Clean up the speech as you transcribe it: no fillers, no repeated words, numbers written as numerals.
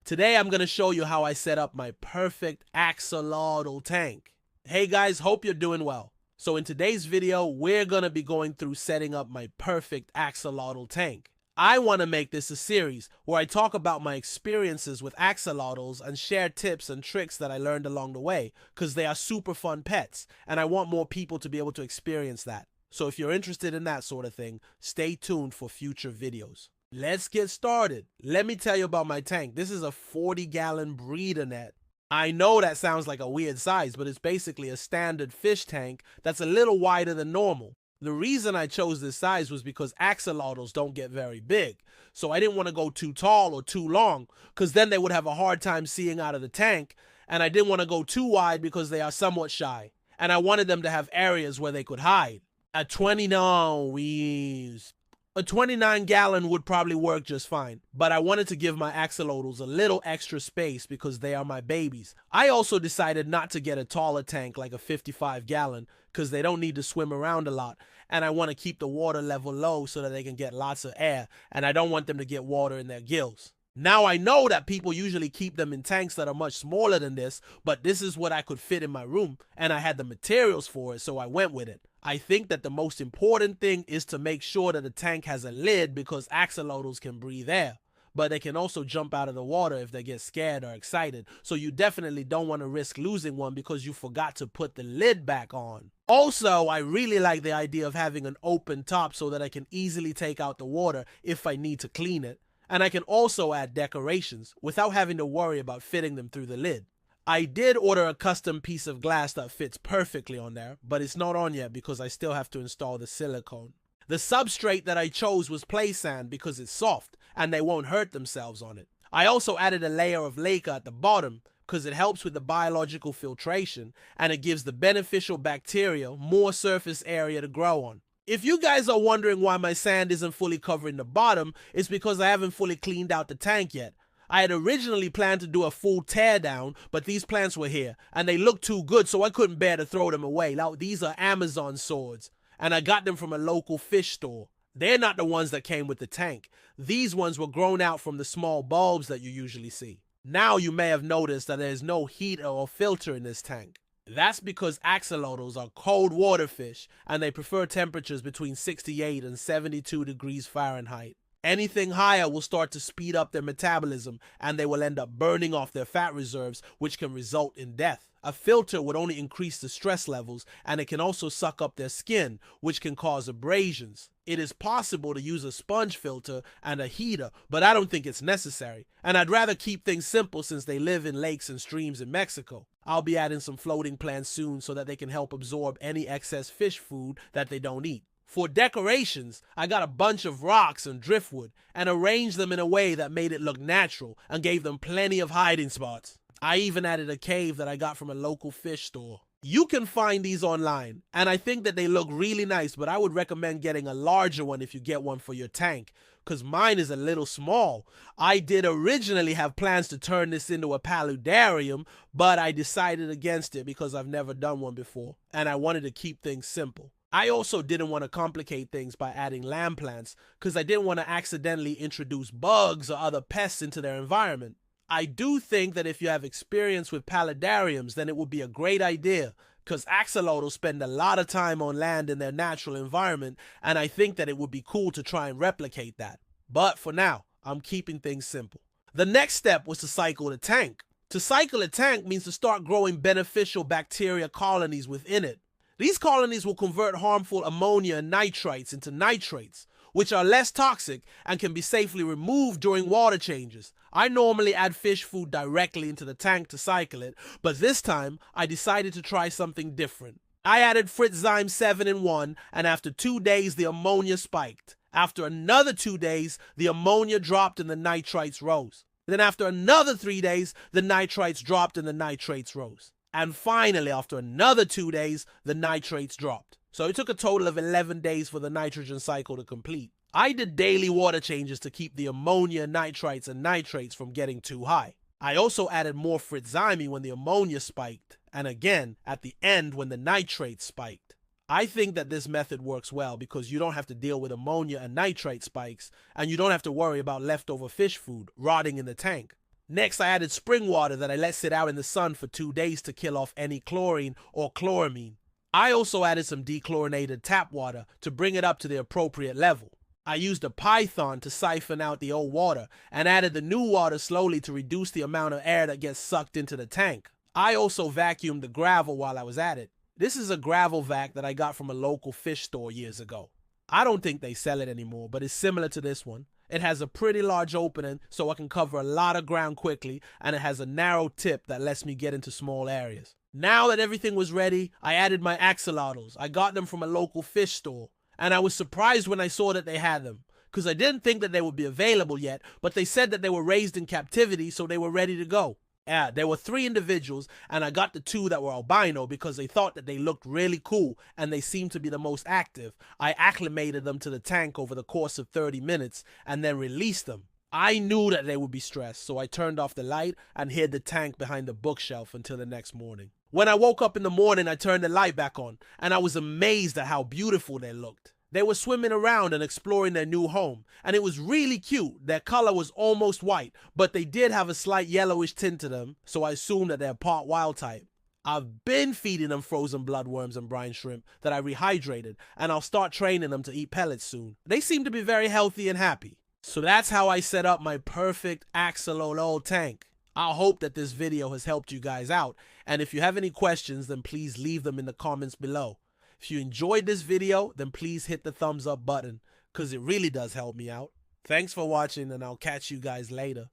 Today I'm going to show you how I set up my perfect axolotl tank. Hey guys, hope you're doing well. So in today's video, we're going to be going through setting up my perfect axolotl tank. I want to make this a series where I talk about my experiences with axolotls and share tips and tricks that I learned along the way, because they are super fun pets and I want more people to be able to experience that. So if you're interested in that sort of thing, stay tuned for future videos. Let's get started. Let me tell you about my tank. This is a 40-gallon breeder net. I know that sounds like a weird size, but it's basically a standard fish tank that's a little wider than normal. The reason I chose this size was because axolotls don't get very big, so I didn't want to go too tall or too long, because then they would have a hard time seeing out of the tank, and I didn't want to go too wide because they are somewhat shy, and I wanted them to have areas where they could hide. A 29-gallon would probably work just fine, but I wanted to give my axolotls a little extra space because they are my babies. I also decided not to get a taller tank like a 55-gallon because they don't need to swim around a lot, and I want to keep the water level low so that they can get lots of air, and I don't want them to get water in their gills. Now I know that people usually keep them in tanks that are much smaller than this, but this is what I could fit in my room, and I had the materials for it, so I went with it. I think that the most important thing is to make sure that the tank has a lid, because axolotls can breathe air, but they can also jump out of the water if they get scared or excited, so you definitely don't want to risk losing one because you forgot to put the lid back on. Also, I really like the idea of having an open top so that I can easily take out the water if I need to clean it, and I can also add decorations without having to worry about fitting them through the lid. I did order a custom piece of glass that fits perfectly on there, but it's not on yet because I still have to install the silicone. The substrate that I chose was play sand because it's soft and they won't hurt themselves on it. I also added a layer of laca at the bottom because it helps with the biological filtration and it gives the beneficial bacteria more surface area to grow on. If you guys are wondering why my sand isn't fully covering the bottom, it's because I haven't fully cleaned out the tank yet. I had originally planned to do a full tear down, but these plants were here and they looked too good, so I couldn't bear to throw them away. Now, these are Amazon swords and I got them from a local fish store. They're not the ones that came with the tank. These ones were grown out from the small bulbs that you usually see. Now you may have noticed that there's no heater or filter in this tank. That's because axolotls are cold water fish and they prefer temperatures between 68 and 72 degrees Fahrenheit. Anything higher will start to speed up their metabolism and they will end up burning off their fat reserves, which can result in death. A filter would only increase the stress levels and it can also suck up their skin, which can cause abrasions. It is possible to use a sponge filter and a heater, but I don't think it's necessary. And I'd rather keep things simple since they live in lakes and streams in Mexico. I'll be adding some floating plants soon so that they can help absorb any excess fish food that they don't eat. For decorations, I got a bunch of rocks and driftwood and arranged them in a way that made it look natural and gave them plenty of hiding spots. I even added a cave that I got from a local fish store. You can find these online, and I think that they look really nice, but I would recommend getting a larger one if you get one for your tank, because mine is a little small. I did originally have plans to turn this into a paludarium, but I decided against it because I've never done one before, and I wanted to keep things simple. I also didn't want to complicate things by adding land plants because I didn't want to accidentally introduce bugs or other pests into their environment. I do think that if you have experience with paludariums, then it would be a great idea because axolotls spend a lot of time on land in their natural environment, and I think that it would be cool to try and replicate that. But for now, I'm keeping things simple. The next step was to cycle the tank. To cycle a tank means to start growing beneficial bacteria colonies within it. These colonies will convert harmful ammonia and nitrites into nitrates, which are less toxic and can be safely removed during water changes. I normally add fish food directly into the tank to cycle it, but this time I decided to try something different. I added Fritzyme 7-in-1, and after 2 days the ammonia spiked. After another 2 days, the ammonia dropped and the nitrites rose. Then after another 3 days, the nitrites dropped and the nitrates rose. And finally, after another 2 days, the nitrates dropped. So it took a total of 11 days for the nitrogen cycle to complete. I did daily water changes to keep the ammonia, nitrites, and nitrates from getting too high. I also added more Fritzyme when the ammonia spiked, and again at the end when the nitrates spiked. I think that this method works well because you don't have to deal with ammonia and nitrate spikes, and you don't have to worry about leftover fish food rotting in the tank. Next, I added spring water that I let sit out in the sun for 2 days to kill off any chlorine or chloramine. I also added some dechlorinated tap water to bring it up to the appropriate level. I used a python to siphon out the old water and added the new water slowly to reduce the amount of air that gets sucked into the tank. I also vacuumed the gravel while I was at it. This is a gravel vac that I got from a local fish store years ago. I don't think they sell it anymore, but it's similar to this one. It has a pretty large opening so I can cover a lot of ground quickly, and it has a narrow tip that lets me get into small areas. Now that everything was ready, I added my axolotls. I got them from a local fish store, and I was surprised when I saw that they had them, because I didn't think that they would be available yet, but they said that they were raised in captivity, so they were ready to go. Yeah, there were 3 individuals, and I got the 2 that were albino because they thought that they looked really cool and they seemed to be the most active. I acclimated them to the tank over the course of 30 minutes and then released them. I knew that they would be stressed, so I turned off the light and hid the tank behind the bookshelf until the next morning. When I woke up in the morning, I turned the light back on, and I was amazed at how beautiful they looked. They were swimming around and exploring their new home, and it was really cute. Their color was almost white, but they did have a slight yellowish tint to them, so I assume that they're part wild type. I've been feeding them frozen bloodworms and brine shrimp that I rehydrated, and I'll start training them to eat pellets soon. They seem to be very healthy and happy. So that's how I set up my perfect axolotl tank. I hope that this video has helped you guys out, and if you have any questions, then please leave them in the comments below. If you enjoyed this video, then please hit the thumbs up button, because it really does help me out. Thanks for watching, and I'll catch you guys later.